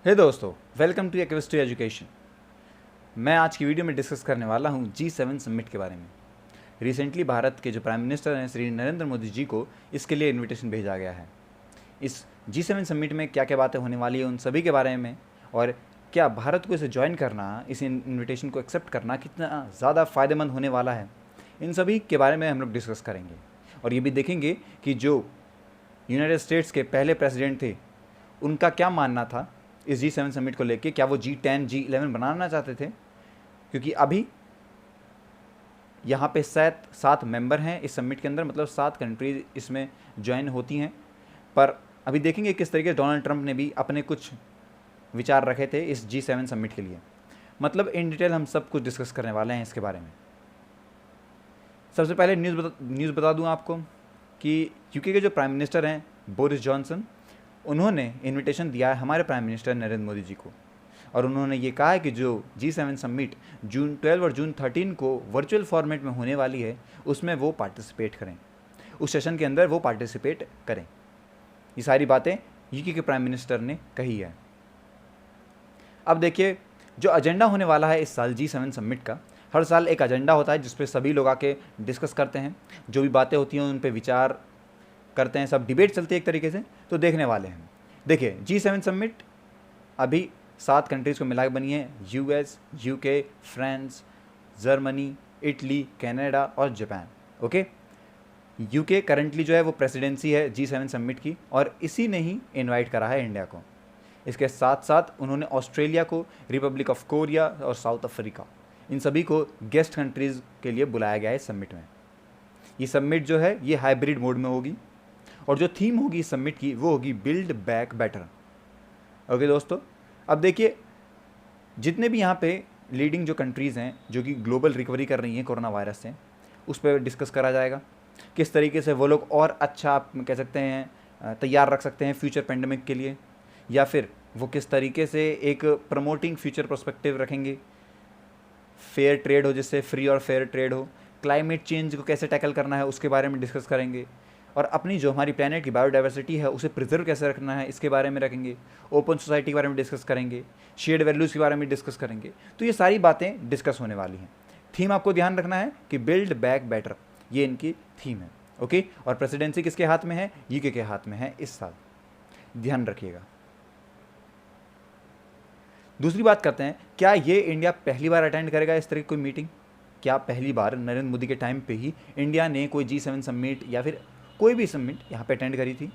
हे दोस्तों, welcome to chemistry education. मैं आज की वीडियो में डिस्कस करने वाला हूँ G7 समिट के बारे में। रिसेंटली भारत के जो प्राइम मिनिस्टर हैं श्री नरेंद्र मोदी जी को इसके लिए इनविटेशन भेजा गया है। इस G7 समिट में क्या क्या बातें होने वाली है उन सभी के बारे में, और क्या भारत को इसे ज्वाइन करना, इस इनविटेशन को एक्सेप्ट करना कितना ज़्यादा फ़ायदेमंद होने वाला है, इन सभी के बारे में हम लोग डिस्कस करेंगे। और ये भी देखेंगे कि जो यूनाइटेड स्टेट्स के पहले प्रेसिडेंट थे उनका क्या मानना था इस G7 समिट को लेके। क्या वो G10 G11 बनाना चाहते थे, क्योंकि अभी यहाँ पे 7 मेंबर हैं इस समिट के अंदर, मतलब 7 कंट्रीज इसमें ज्वाइन होती हैं। पर अभी देखेंगे किस तरीके से डोनाल्ड ट्रंप ने भी अपने कुछ विचार रखे थे इस G7 समिट के लिए। मतलब इन डिटेल हम सब कुछ डिस्कस करने वाले हैं इसके बारे में। सबसे पहले न्यूज़ बता दूं आपको कि यूके के जो प्राइम मिनिस्टर हैं बोरिस जॉनसन, उन्होंने इनविटेशन दिया है हमारे प्राइम मिनिस्टर नरेंद्र मोदी जी को, और उन्होंने ये कहा है कि जो G7 समिट जून 12 और जून 13 को वर्चुअल फॉर्मेट में होने वाली है उसमें वो पार्टिसिपेट करें, उस सेशन के अंदर वो पार्टिसिपेट करें। ये सारी बातें यूके के प्राइम मिनिस्टर ने कही है। अब देखिए, जो एजेंडा होने वाला है इस साल G7 समिट का, हर साल एक एजेंडा होता है जिस पे सभी लोग आके डिस्कस करते हैं, जो भी बातें होती हैं उन पे विचार करते हैं, सब डिबेट चलती है एक तरीके से। तो देखने वाले हैं। देखिए, G7 समिट अभी 7 कंट्रीज़ को मिला के बनी है, US, UK, France, Germany, Italy, Canada और जापान। ओके, UK करंटली जो है वो प्रेसिडेंसी है G7 समिट की, और इसी ने ही इनवाइट करा है इंडिया को। इसके साथ साथ उन्होंने ऑस्ट्रेलिया को, रिपब्लिक ऑफ कोरिया और साउथ अफ्रीका, इन सभी को गेस्ट कंट्रीज़ के लिए बुलाया गया है इस समिट में। ये समिट जो है ये हाइब्रिड मोड में होगी, और जो थीम होगी इस समिट की वो होगी बिल्ड बैक बेटर। ओके दोस्तों, अब देखिए, जितने भी यहाँ पे लीडिंग जो कंट्रीज़ हैं जो कि ग्लोबल रिकवरी कर रही हैं कोरोना वायरस से, उस पर डिस्कस करा जाएगा। किस तरीके से वो लोग और अच्छा, आप कह सकते हैं, तैयार रख सकते हैं फ्यूचर पेंडेमिक के लिए, या फिर वो किस तरीके से एक प्रमोटिंग फ्यूचर पर्सपेक्टिव रखेंगे, फेयर ट्रेड हो, जिससे फ्री और फेयर ट्रेड हो, क्लाइमेट चेंज को कैसे टैकल करना है उसके बारे में डिस्कस करेंगे, और अपनी जो हमारी प्लेनेट की बायोडाइवर्सिटी है उसे प्रिजर्व कैसे रखना है इसके बारे में रखेंगे। ओपन सोसाइटी के बारे में डिस्कस करेंगे, शेयर्ड वैल्यूज़ के बारे में डिस्कस करेंगे। तो ये सारी बातें डिस्कस होने वाली हैं। थीम आपको ध्यान रखना है कि बिल्ड बैक बेटर, ये इनकी थीम है। ओके, और प्रेसिडेंसी किसके हाथ में है? यूके के हाथ में है इस साल, ध्यान रखिएगा। दूसरी बात करते हैं, क्या ये इंडिया पहली बार अटेंड करेगा इस तरह की कोई मीटिंग? क्या पहली बार नरेंद्र मोदी के टाइम पे ही इंडिया ने कोई G7 समिट या फिर कोई भी समिट यहाँ पे अटेंड करी थी?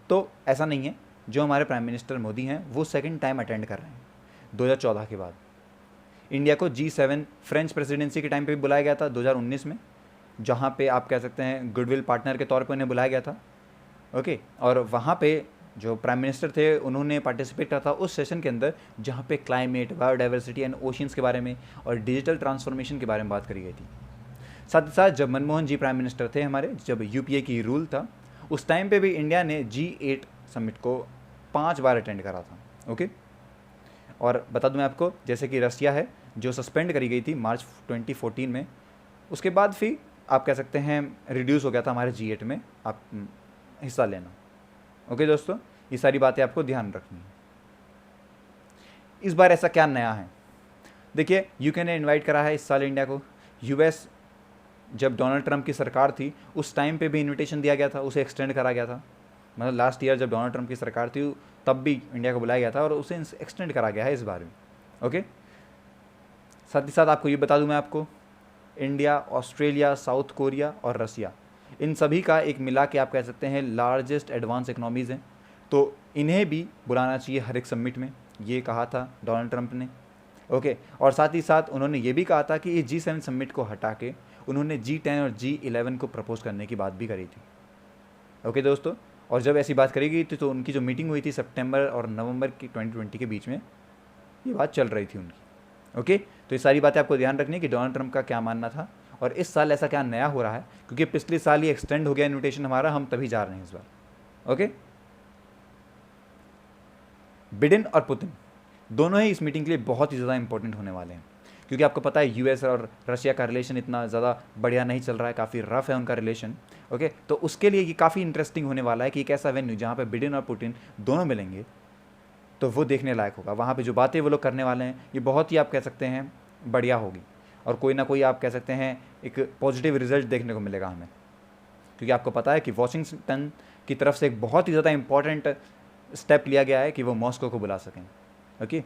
तो ऐसा नहीं है। जो हमारे प्राइम मिनिस्टर मोदी हैं वो सेकंड टाइम अटेंड कर रहे हैं 2014 के बाद। इंडिया को G7 फ्रेंच प्रेसिडेंसी के टाइम पे भी बुलाया गया था 2019 में, जहाँ पे आप कह सकते हैं गुडविल पार्टनर के तौर पे उन्हें बुलाया गया था। ओके, और वहाँ पे जो प्राइम मिनिस्टर थे उन्होंने पार्टिसिपेट करा था उस सेशन के अंदर जहाँ पे क्लाइमेट, बायोडाइवर्सिटी एंड ओशियंस के बारे में और डिजिटल ट्रांसफॉर्मेशन के बारे में बात करी गई थी। साथ ही साथ जब मनमोहन जी प्राइम मिनिस्टर थे हमारे, जब यूपीए की रूल था, उस टाइम पे भी इंडिया ने G8 समिट को 5 बार अटेंड करा था। ओके, और बता दूं मैं आपको, जैसे कि रसिया है जो सस्पेंड करी गई थी मार्च 2014 में, उसके बाद फिर आप कह सकते हैं रिड्यूस हो गया था हमारे G8 में आप हिस्सा लेना। ओके दोस्तों, ये सारी बातें आपको ध्यान रखनी है। इस बार ऐसा क्या नया है? देखिए, यूके ने इन्वाइट करा है इस साल इंडिया को। US, जब डोनाल्ड ट्रंप की सरकार थी उस टाइम पे भी इनविटेशन दिया गया था, उसे एक्सटेंड करा गया था। मतलब लास्ट ईयर जब डोनाल्ड ट्रंप की सरकार थी तब भी इंडिया को बुलाया गया था, और उसे एक्सटेंड करा गया है इस बार भी। ओके, साथ ही साथ आपको ये बता दूं मैं आपको, इंडिया, ऑस्ट्रेलिया, साउथ कोरिया और रसिया, इन सभी का एक मिला के आप कह सकते हैं लार्जेस्ट एडवांस इकनॉमीज़ हैं, तो इन्हें भी बुलाना चाहिए हर एक समिट में, ये कहा था डोनाल्ड ट्रंप ने। ओके, और साथ ही साथ उन्होंने ये भी कहा था कि ये G7 समिट को हटा के उन्होंने G10 और G11 को प्रपोज करने की बात भी करी थी। ओके दोस्तों, और जब ऐसी बात करी गई थी तो उनकी जो मीटिंग हुई थी सितंबर और नवंबर की 2020 के बीच में ये बात चल रही थी उनकी। ओके, तो ये सारी बातें आपको ध्यान रखनी है कि डोनाल्ड ट्रंप का क्या मानना था, और इस साल ऐसा क्या नया हो रहा है, क्योंकि पिछले साल ये एक्सटेंड हो गया इन्विटेशन हमारा, हम तभी जा रहे हैं इस बार। ओके, बिडेन और पुतिन दोनों ही इस मीटिंग के लिए बहुत ही ज़्यादा इंपॉर्टेंट होने वाले हैं, क्योंकि आपको पता है US और रशिया का रिलेशन इतना ज़्यादा बढ़िया नहीं चल रहा है, काफ़ी रफ है उनका रिलेशन। ओके, तो उसके लिए ये काफ़ी इंटरेस्टिंग होने वाला है कि एक ऐसा वेन्यू जहाँ पे बिडेन और पुतिन दोनों मिलेंगे, तो वो देखने लायक होगा। वहाँ पे जो बातें वो लोग करने वाले हैं ये बहुत ही आप कह सकते हैं बढ़िया होगी, और कोई ना कोई आप कह सकते हैं एक पॉजिटिव रिजल्ट देखने को मिलेगा हमें, क्योंकि आपको पता है कि वॉशिंगटन की तरफ से एक बहुत ही ज़्यादा इंपॉर्टेंट स्टेप लिया गया है कि वो मॉस्को को बुला सकें। ओके,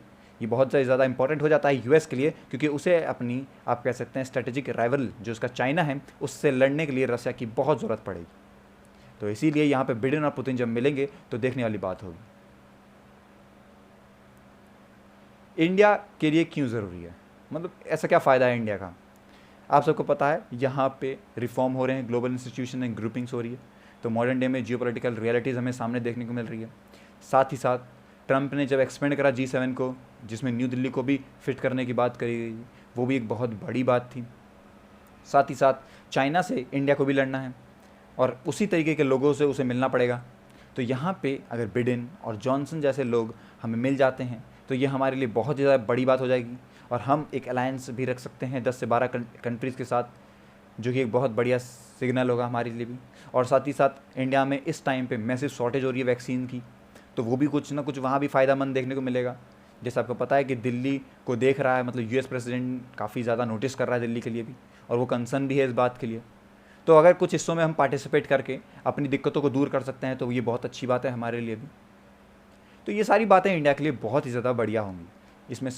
ये बहुत ज़्यादा इंपॉर्टेंट हो जाता है यूएस के लिए, क्योंकि उसे अपनी आप कह सकते हैं स्ट्रेटेजिक राइवल जो उसका चाइना है उससे लड़ने के लिए रशिया की बहुत ज़रूरत पड़ेगी। तो इसीलिए यहाँ पे बिडेन और पुतिन जब मिलेंगे तो देखने वाली बात होगी। इंडिया के लिए क्यों ज़रूरी है, मतलब ऐसा क्या फ़ायदा है इंडिया का? आप सबको पता है यहाँ पे रिफॉर्म हो रहे हैं, ग्लोबल इंस्टीट्यूशन एंड ग्रुपिंग्स हो रही है, तो मॉडर्न डे में जियोपॉलिटिकल रियलिटीज़ हमें सामने देखने को मिल रही है। साथ ही साथ ट्रंप ने जब एक्सपेंड करा G7 को, जिसमें न्यू दिल्ली को भी फिट करने की बात करी गई, वो भी एक बहुत बड़ी बात थी। साथ ही साथ चाइना से इंडिया को भी लड़ना है और उसी तरीके के लोगों से उसे मिलना पड़ेगा। तो यहाँ पे अगर बिडेन और जॉनसन जैसे लोग हमें मिल जाते हैं तो ये हमारे लिए बहुत ज़्यादा बड़ी बात हो जाएगी, और हम एक अलायंस भी रख सकते हैं 10 से 12 कंट्रीज़ के साथ, जो कि एक बहुत बढ़िया सिग्नल होगा हमारे लिए भी। और साथ ही साथ इंडिया में इस टाइम पे मैसिव शॉर्टेज हो रही है वैक्सीन की, तो वो भी कुछ ना कुछ वहाँ भी फ़ायदामंद देखने को मिलेगा। जैसे आपको पता है कि दिल्ली को देख रहा है, मतलब यूएस प्रेसिडेंट काफ़ी ज़्यादा नोटिस कर रहा है दिल्ली के लिए भी, और वो कंसर्न भी है इस बात के लिए। तो अगर कुछ हिस्सों में हम पार्टिसिपेट करके अपनी दिक्कतों को दूर कर सकते हैं तो ये बहुत अच्छी बात है हमारे लिए भी। तो ये सारी बातें इंडिया के लिए बहुत ही ज़्यादा बढ़िया होंगी। इसमें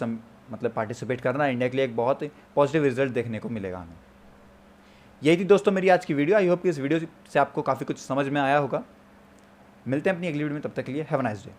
मतलब पार्टिसिपेट करना इंडिया के लिए एक बहुत पॉजिटिव रिजल्ट देखने को मिलेगा हमें। यही थी दोस्तों मेरी आज की वीडियो। आई होप कि इस वीडियो से आपको काफ़ी कुछ समझ में आया होगा। मिलते हैं अपनी अगली वीडियो में, तब तक के लिए हैव अ नाइस डे।